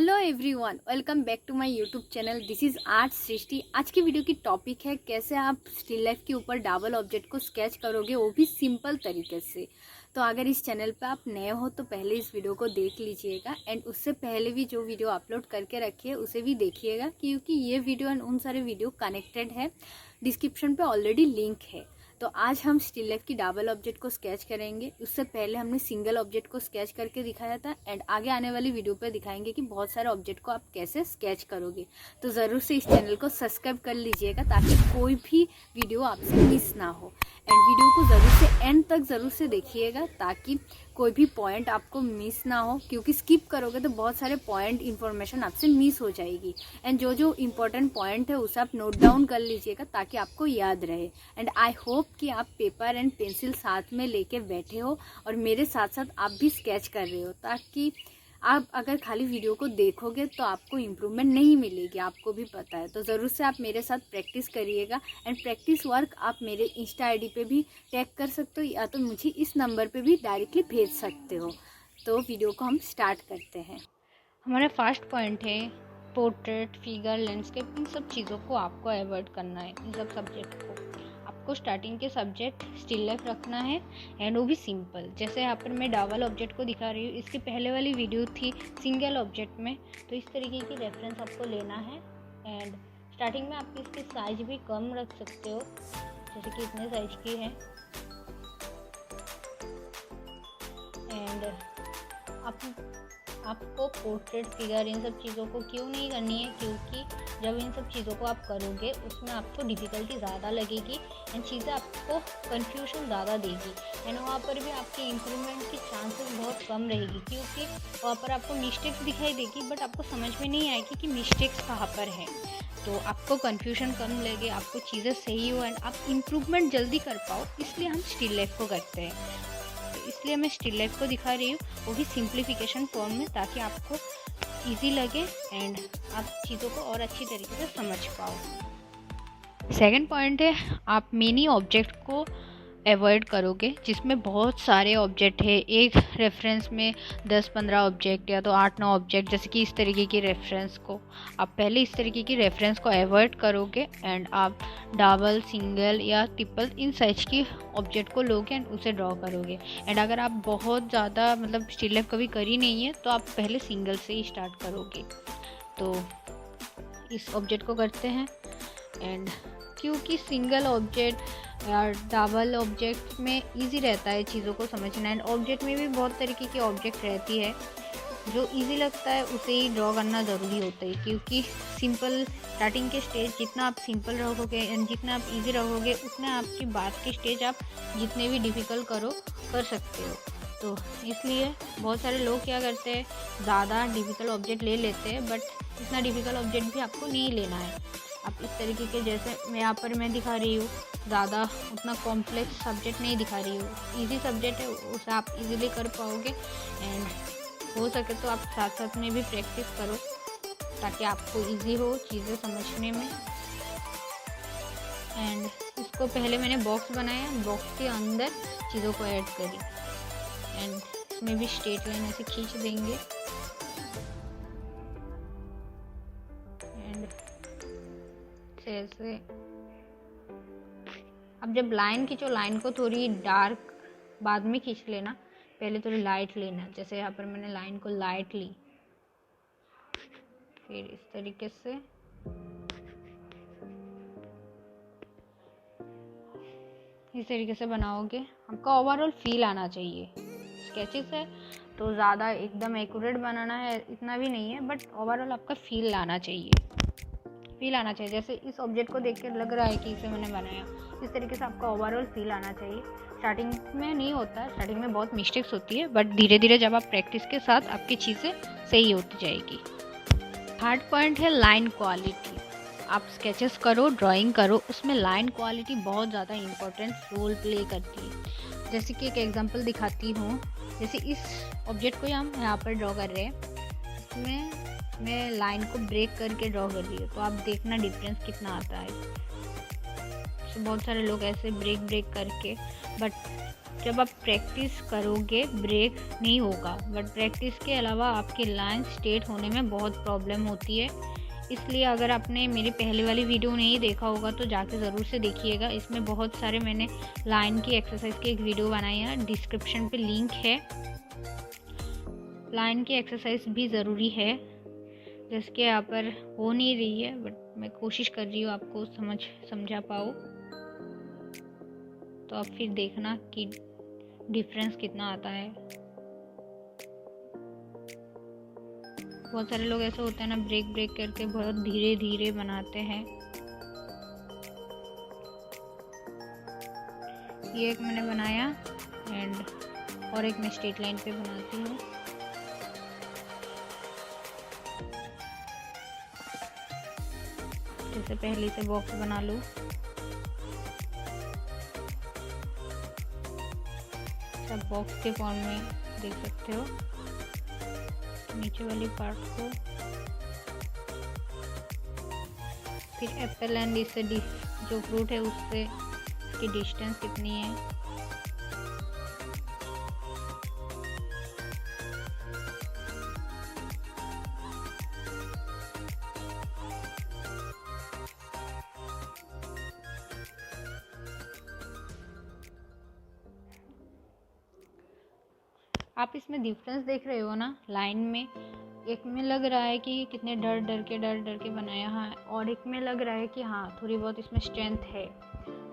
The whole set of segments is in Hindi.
Hello everyone, welcome back to my YouTube channel. This is art Srishti. आज की वीडियो की टॉपिक है कैसे आप स्टिल लाइफ के ऊपर डबल ऑब्जेक्ट को स्केच करोगे, वो भी सिंपल तरीके से। तो अगर इस चैनल पे आप नए हो तो पहले इस वीडियो को देख लीजिएगा एंड उससे पहले भी जो वीडियो अपलोड करके रखी है उसे भी देखिएगा, क्योंकि ये वीडियो एंड उन सारे वीडियो कनेक्टेड है। डिस्क्रिप्शन पे ऑलरेडी लिंक है। तो आज हम स्टिल लाइफ की डबल ऑब्जेक्ट को स्केच करेंगे। उससे पहले हमने सिंगल ऑब्जेक्ट को स्केच करके दिखाया था एंड आगे आने वाली वीडियो पे दिखाएंगे कि बहुत सारे ऑब्जेक्ट को आप कैसे स्केच करोगे। तो ज़रूर से इस चैनल को सब्सक्राइब कर लीजिएगा ताकि कोई भी वीडियो आपसे मिस ना हो। एंड वीडियो को ज़रूर से एंड तक ज़रूर से देखिएगा ताकि कोई भी पॉइंट आपको मिस ना हो, क्योंकि स्किप करोगे तो बहुत सारे पॉइंट इन्फॉर्मेशन आपसे मिस हो जाएगी। एंड जो जो इम्पोर्टेंट पॉइंट है उसे आप नोट डाउन कर लीजिएगा ताकि आपको याद रहे। एंड आई होप कि आप पेपर एंड पेंसिल साथ में लेके बैठे हो और मेरे साथ साथ आप भी स्केच कर रहे हो, ताकि आप अगर खाली वीडियो को देखोगे तो आपको इम्प्रूवमेंट नहीं मिलेगी, आपको भी पता है। तो ज़रूर से आप मेरे साथ प्रैक्टिस करिएगा एंड प्रैक्टिस वर्क आप मेरे इंस्टा आईडी पे भी टैग कर सकते हो या तो मुझे इस नंबर पे भी डायरेक्टली भेज सकते हो। तो वीडियो को हम स्टार्ट करते हैं। हमारा फर्स्ट पॉइंट है पोर्ट्रेट, फिगर, लैंडस्केप। इन सब चीज़ों को आपको अवॉइड करना है। इन सब सब्जेक्ट को आपको स्टार्टिंग के सब्जेक्ट स्टिल लाइफ रखना है एंड वो भी सिंपल। जैसे यहाँ पर मैं डबल ऑब्जेक्ट को दिखा रही हूँ, इसकी पहले वाली वीडियो थी सिंगल ऑब्जेक्ट में। तो इस तरीके की रेफरेंस आपको लेना है एंड स्टार्टिंग में आप इसकी साइज भी कम रख सकते हो, जैसे कि इतने साइज की है। एंड आपको पोर्ट्रेट, फिगर इन सब चीज़ों को क्यों नहीं करनी है, क्योंकि जब इन सब चीज़ों को आप करोगे उसमें आपको डिफ़िकल्टी ज़्यादा लगेगी एंड चीज़ें आपको कंफ्यूजन ज़्यादा देगी एंड वहाँ पर भी आपके इम्प्रूवमेंट की चांसेस बहुत कम रहेगी, क्योंकि वहाँ पर आपको मिस्टेक्स दिखाई देगी बट आपको समझ में नहीं आएगी कि मिस्टेक्स कहाँ पर है। तो आपको कंफ्यूजन कम लगे, आपको चीज़ें सही हो एंड आप इम्प्रूवमेंट जल्दी कर पाओ, इसलिए हम स्टिल लाइफ को करते हैं। इसलिए मैं स्टिल लाइफ को दिखा रही हूँ, वो भी सिंप्लीफिकेशन फॉर्म में, ताकि आपको इजी लगे एंड आप चीज़ों को और अच्छी तरीके से समझ पाओ। सेकंड पॉइंट है आप मिनी ऑब्जेक्ट को अवॉइड करोगे, जिसमें बहुत सारे ऑब्जेक्ट है। एक रेफरेंस में 10-15 ऑब्जेक्ट या तो 8-9 ऑब्जेक्ट, जैसे कि इस तरीके की रेफरेंस को आप पहले इस तरीके की रेफरेंस को अवॉइड करोगे एंड आप डबल, सिंगल या ट्रिपल इन साइज की ऑब्जेक्ट को लोगे एंड उसे ड्रॉ करोगे। एंड अगर आप बहुत ज़्यादा स्टिल लाइफ कभी करी नहीं है तो आप पहले सिंगल से ही स्टार्ट करोगे। तो इस ऑब्जेक्ट को करते हैं एंड क्योंकि सिंगल ऑब्जेक्ट या डबल ऑब्जेक्ट में इजी रहता है चीज़ों को समझना एंड ऑब्जेक्ट में भी बहुत तरीके की ऑब्जेक्ट रहती है, जो इजी लगता है उसे ही ड्रॉ करना ज़रूरी होता है। क्योंकि सिंपल स्टार्टिंग के स्टेज जितना आप सिंपल रहोगे एंड जितना आप इजी रहोगे, उतना आपकी बात के स्टेज आप जितने भी डिफ़िकल्ट कर सकते हो। तो इसलिए बहुत सारे लोग क्या करते हैं, ज़्यादा डिफ़िकल्ट ऑब्जेक्ट ले लेते हैं, बट इतना डिफ़िकल्ट ऑब्जेक्ट भी आपको नहीं लेना है। आप इस तरीके के, जैसे मैं दिखा रही हूँ, ज़्यादा उतना कॉम्प्लेक्स सब्जेक्ट नहीं दिखा रही हूँ। इजी सब्जेक्ट है, उसे आप इजीली कर पाओगे एंड हो सके तो आप साथ साथ में भी प्रैक्टिस करो ताकि आपको इजी हो चीज़ें समझने में। एंड इसको पहले मैंने बॉक्स बनाया, बॉक्स के अंदर चीज़ों को ऐड करी एंड इसमें भी स्ट्रेट लाइन ऐसे खींच देंगे एंड ऐसे। अब जब लाइन खींचो, लाइन को थोड़ी डार्क बाद में खींच लेना, पहले थोड़ी लाइट लेना। जैसे यहाँ पर मैंने लाइन को लाइट ली, फिर इस तरीके से बनाओगे। आपका ओवरऑल फील आना चाहिए। स्केचेस है तो ज़्यादा एकदम एक्यूरेट बनाना है इतना भी नहीं है, बट ओवरऑल आपका फील आना चाहिए। जैसे इस ऑब्जेक्ट को देख के लग रहा है कि इसे मैंने बनाया, इस तरीके से आपका ओवरऑल फील आना चाहिए। स्टार्टिंग में नहीं होता, स्टार्टिंग में बहुत मिस्टेक्स होती है, बट धीरे धीरे जब आप प्रैक्टिस के साथ आपकी चीज़ें सही होती जाएगी। थर्ड पॉइंट है लाइन क्वालिटी। आप स्केचेस करो, ड्राइंग करो, उसमें लाइन क्वालिटी बहुत ज़्यादा इम्पोर्टेंट रोल प्ले करती है। जैसे कि एक एग्जांपल दिखाती हूँ, जैसे इस ऑब्जेक्ट को हम यहाँ पर ड्रॉ कर रहे हैं, इसमें मैं लाइन को ब्रेक करके ड्रॉ कर रही हूँ, तो आप देखना डिफरेंस कितना आता है। तो बहुत सारे लोग ऐसे ब्रेक करके, बट जब आप प्रैक्टिस करोगे ब्रेक नहीं होगा, बट प्रैक्टिस के अलावा आपकी लाइन स्ट्रेट होने में बहुत प्रॉब्लम होती है। इसलिए अगर आपने मेरी पहले वाली वीडियो नहीं देखा होगा तो जाके ज़रूर से देखिएगा। इसमें बहुत सारे मैंने लाइन की एक्सरसाइज की एक वीडियो बनाई है, डिस्क्रिप्शन पे लिंक है। लाइन की एक्सरसाइज भी ज़रूरी है, जिसके यहाँ पर हो नहीं रही है, बट मैं कोशिश कर रही हूँ आपको समझा पाओ। तो आप फिर देखना कि डिफरेंस कितना आता है। बहुत सारे लोग ऐसे होते हैं ना, ब्रेक करके बहुत धीरे धीरे बनाते हैं। ये एक मैंने बनाया एंड और एक मैं स्ट्रेट लाइन पे बनाती हूँ। जैसे पहले से बॉक्स बना लूँ, सब बॉक्स के फॉर्म में देख सकते हो। नीचे वाली पार्ट को फिर एप्पल एंड इससे जो फ्रूट है उससे इसकी डिस्टेंस कितनी है। आप इसमें डिफरेंस देख रहे हो ना लाइन में। एक में लग रहा है कि कितने डर डर के बनाया है, और एक में लग रहा है कि हाँ थोड़ी बहुत इसमें स्ट्रेंथ है।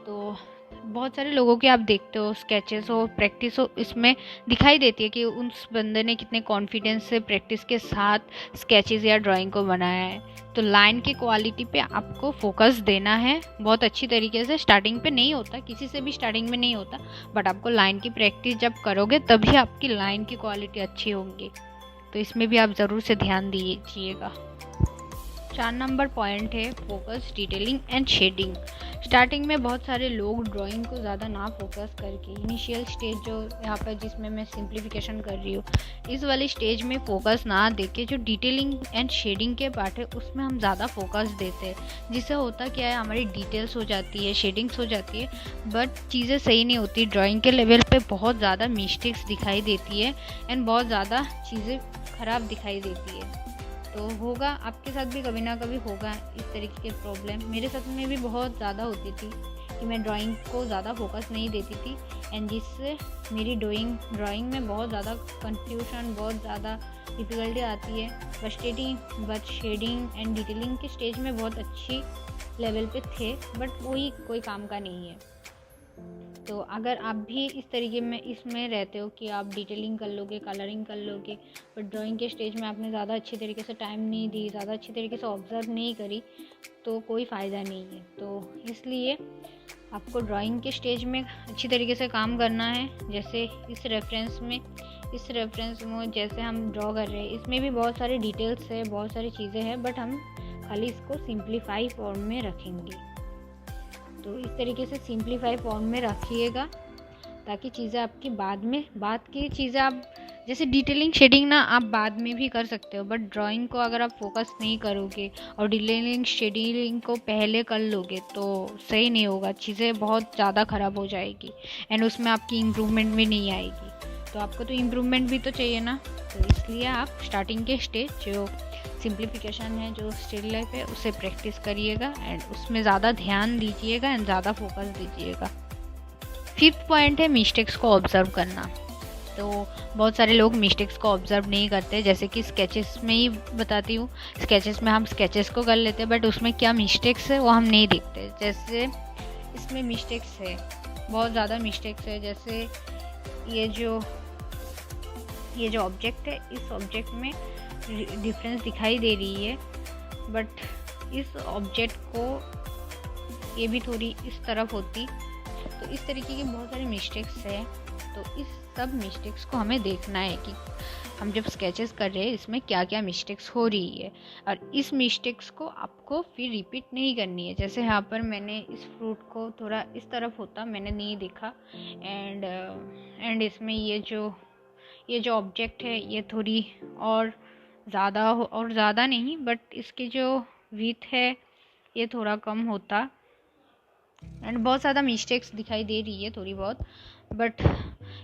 तो बहुत सारे लोगों के आप देखते हो स्केचेस हो, प्रैक्टिस हो, इसमें दिखाई देती है कि उस बंदे ने कितने कॉन्फिडेंस से प्रैक्टिस के साथ स्केचेस या ड्राइंग को बनाया है। तो लाइन की क्वालिटी पे आपको फोकस देना है बहुत अच्छी तरीके से। स्टार्टिंग पे नहीं होता, किसी से भी स्टार्टिंग में नहीं होता, बट आपको लाइन की प्रैक्टिस जब करोगे तभी आपकी लाइन की क्वालिटी अच्छी होगी। तो इसमें भी आप ज़रूर से ध्यान दीजिएगा। 4 नंबर पॉइंट है focus, detailing and shading. Starting में बहुत सारे लोग ड्राइंग को ज़्यादा ना फोकस करके, इनिशियल स्टेज जो यहाँ पर जिसमें मैं सिंप्लीफिकेशन कर रही हूँ, इस वाली स्टेज में फोकस ना देके जो डिटेलिंग एंड शेडिंग के पार्ट है उसमें हम ज़्यादा फोकस देते हैं। जिससे होता क्या है, हमारी डिटेल्स हो जाती है, शेडिंग्स हो जाती है, बट चीज़ें सही नहीं होती। ड्राइंग के लेवल पे बहुत ज़्यादा मिस्टेक्स दिखाई देती है एंड बहुत ज़्यादा चीज़ें ख़राब दिखाई देती है। तो होगा, आपके साथ भी कभी ना कभी होगा इस तरीके के प्रॉब्लम। मेरे साथ में भी बहुत ज़्यादा होती थी कि मैं ड्राइंग को ज़्यादा फोकस नहीं देती थी एंड जिससे मेरी ड्राइंग में बहुत ज़्यादा कंफ्यूजन, बहुत ज़्यादा डिफ़िकल्टी आती है। बट शेडिंग एंड डिटेलिंग के स्टेज में बहुत अच्छी लेवल पे थे, बट वही कोई काम का नहीं है। तो अगर आप भी इस तरीके में इसमें रहते हो कि आप डिटेलिंग कर लोगे, कलरिंग कर लोगे, बट ड्राइंग के स्टेज में आपने ज़्यादा अच्छी तरीके से टाइम नहीं दी, ज़्यादा अच्छी तरीके से ऑब्ज़र्व नहीं करी, तो कोई फ़ायदा नहीं है। तो इसलिए आपको ड्राइंग के स्टेज में अच्छी तरीके से काम करना है। जैसे इस रेफरेंस में जैसे हम ड्रॉ कर रहे हैं, इसमें भी बहुत सारे डिटेल्स है, बहुत सारी चीज़ें हैं, बट हम खाली इसको सिंप्लीफाई फॉर्म में रखेंगे। तो इस तरीके से सिंप्लीफाई फॉर्म में रखिएगा ताकि चीज़ें आपकी बाद की चीज़ें आप जैसे डिटेलिंग शेडिंग ना आप बाद में भी कर सकते हो, बट ड्राइंग को अगर आप फोकस नहीं करोगे और डिटेलिंग शेडिंग को पहले कर लोगे तो सही नहीं होगा, चीज़ें बहुत ज़्यादा ख़राब हो जाएगी एंड उसमें आपकी इम्प्रूवमेंट भी नहीं आएगी। तो आपको तो इम्प्रूवमेंट भी तो चाहिए ना, तो इसलिए आप स्टार्टिंग के स्टेज जो सिंप्लीफिकेशन है, जो स्टिल लाइफ है, उसे प्रैक्टिस करिएगा एंड उसमें ज़्यादा ध्यान दीजिएगा एंड ज़्यादा फोकस दीजिएगा। 5th पॉइंट है मिस्टेक्स को ऑब्जर्व करना। तो बहुत सारे लोग मिस्टेक्स को ऑब्जर्व नहीं करते, जैसे कि स्केचेस में ही बताती हूँ। स्केचेस में हम स्केचेस को कर लेते हैं, बट उसमें क्या मिस्टेक्स है वो हम नहीं देखते। जैसे इसमें मिस्टेक्स है, बहुत ज़्यादा मिस्टेक्स है। जैसे ये जो ऑब्जेक्ट है, इस ऑब्जेक्ट में डिफरेंस दिखाई दे रही है, बट इस ऑब्जेक्ट को ये भी थोड़ी इस तरफ होती। तो इस तरीके के बहुत सारे मिस्टेक्स है। तो इस सब मिस्टेक्स को हमें देखना है कि हम जब स्केचेस कर रहे हैं इसमें क्या क्या मिस्टेक्स हो रही है, और इस मिस्टेक्स को आपको फिर रिपीट नहीं करनी है। जैसे यहाँ पर मैंने इस फ्रूट को थोड़ा इस तरफ होता मैंने नहीं देखा, एंड इसमें ये जो ऑब्जेक्ट है ये थोड़ी और ज़्यादा नहीं, बट इसकी जो विड्थ है ये थोड़ा कम होता एंड बहुत ज़्यादा मिस्टेक्स दिखाई दे रही है थोड़ी बहुत। बट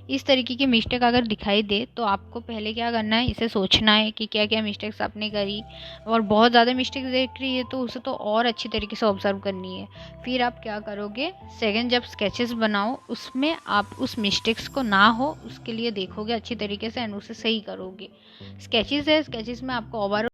इस तरीके की मिस्टेक अगर दिखाई दे तो आपको पहले क्या करना है, इसे सोचना है कि क्या क्या मिस्टेक्स आपने करी, और बहुत ज़्यादा मिस्टेक्स देख रही है तो उसे तो और अच्छी तरीके से ऑब्जर्व करनी है। फिर आप क्या करोगे, सेकंड जब स्केचेस बनाओ उसमें आप उस मिस्टेक्स को ना हो उसके लिए देखोगे अच्छी तरीके से एंड उसे सही करोगे। स्केचेस है, स्केचेस में आपको ओवरऑल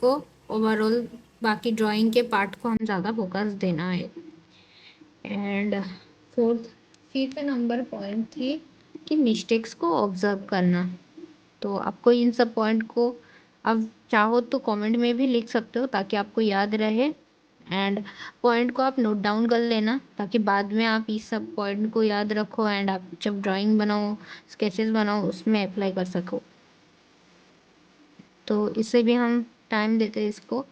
को ओवरऑल बाकी ड्राइंग के पार्ट को हम ज़्यादा फोकस देना है। And fourth fifth number point थी कि मिस्टेक्स को ऑब्जर्व करना। तो आपको इन सब पॉइंट को आप चाहो तो कमेंट में भी लिख सकते हो ताकि आपको याद रहे, एंड पॉइंट को आप नोट डाउन कर लेना ताकि बाद में आप इस सब पॉइंट को याद रखो एंड आप जब ड्राइंग बनाओ, स्केचेस बनाओ, उसमें अप्लाई कर सको। तो इससे भी हम टाइम देते हैं इसको।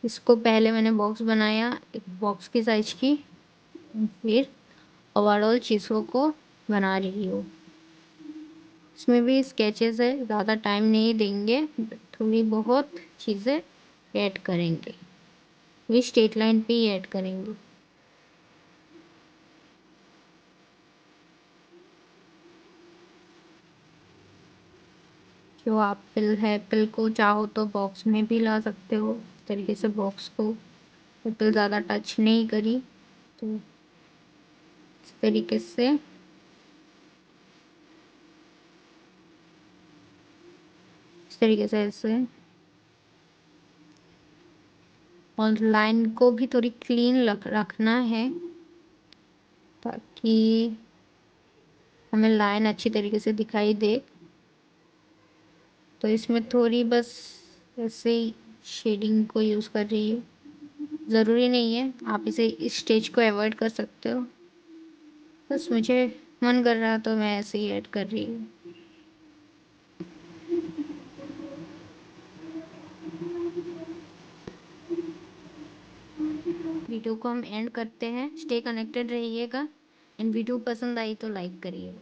इसको पहले मैंने बॉक्स बनाया, एक बॉक्स की साइज की, फिर ओवरऑल चीज़ों को बना रही हूँ। इसमें भी स्केचेस है, ज़्यादा टाइम नहीं देंगे, थोड़ी बहुत चीज़ें ऐड करेंगे, भी स्ट्रेट लाइन पे ही ऐड करेंगे। जो एप्पल है, एप्पल को चाहो तो बॉक्स में भी ला सकते हो। इस तरीके से बॉक्स को एप्पल ज़्यादा टच नहीं करी, तो इस तरीके से ऐसे और लाइन को भी थोड़ी क्लीन रखना है ताकि हमें लाइन अच्छी तरीके से दिखाई दे। तो इसमें थोड़ी बस ऐसे ही शेडिंग को यूज़ कर रही हूँ, ज़रूरी नहीं है, आप इसे इस स्टेज को अवॉइड कर सकते हो। बस मुझे मन कर रहा तो मैं ऐसे ही ऐड कर रही हूँ। वीडियो को हम एंड करते हैं। स्टे कनेक्टेड रहिएगा एंड वीडियो पसंद आई तो लाइक करिए।